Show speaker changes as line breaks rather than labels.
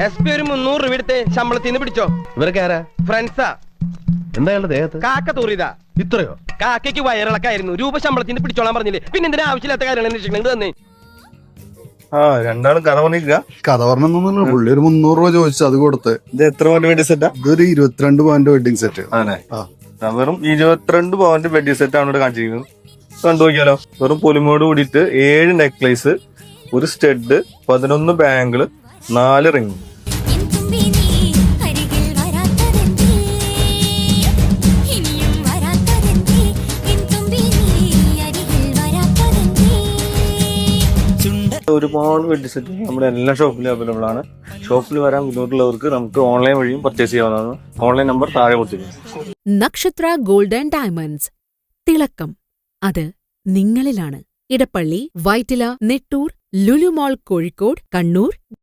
SP ഒരു 300 രൂപ എടുത്ത് ശമ്പളത്തിന് പിടിച്ചോ.
ഇവരൊക്കെ ആരാ?
ഫ്രണ്ട്സാ.
എന്താ ദേഹത്ത്?
കാക്ക തൂറിയതാ.
ഇത്രയോ?
കാക്കയ്ക്ക് വയറിളക്കായിരുന്നു. രൂപ ശമ്പളത്തിന് പിടിച്ചോളാൻ പറഞ്ഞില്ലേ, പിന്നെ എന്തിനാ ആവശ്യമില്ലാത്ത കാര്യങ്ങൾ അന്വേഷിക്കണം തന്നെ.
രണ്ടാളും കഥ പറഞ്ഞിരിക്കുക.
കഥ പറഞ്ഞൊന്നും പുള്ളി ഒരു 300 രൂപ ചോദിച്ചു, അത് കൊടുത്ത്.
ഇത് എത്ര പവന്റെ വെഡിങ് സെറ്റാ?
ഇതൊരു 22 പവന്റെ വെഡിങ് സെറ്റ്.
ആണേ. വെറും 22 പവന്റെ വെഡിങ് സെറ്റ് ആണ് ഇവിടെ കാണിച്ചിരിക്കുന്നത്. കണ്ടു നോക്കിയാലോ. വെറും പൊലിമോട് കൂടിയിട്ട് 7 നെക്ലേസ്, ഒരു സ്റ്റഡ്, 11 ബാങ്കിള്, 4 റിംഗ്. ഒരുപാട് വെഡിങ് സെറ്റ് നമ്മുടെ എല്ലാ ഷോപ്പിലും അവൈലബിൾ ആണ്. ഷോപ്പിൽ വരാൻ ബുദ്ധിമുട്ടുള്ളവർക്ക് നമുക്ക് ഓൺലൈൻ വഴിയും പർച്ചേസ് ചെയ്യാവുന്നതാണ്. ഓൺലൈൻ നമ്പർ താഴെ കൊടുത്തിരിക്കുന്നു.
നക്ഷത്ര ഗോൾഡ് ആൻഡ് ഡയമണ്ട്സ്. തിളക്കം അത് നിങ്ങളിലാണ്. ഇടപ്പള്ളി, വൈറ്റില, നെട്ടൂർ, ലുലുമോൾ, കോഴിക്കോട്, കണ്ണൂർ.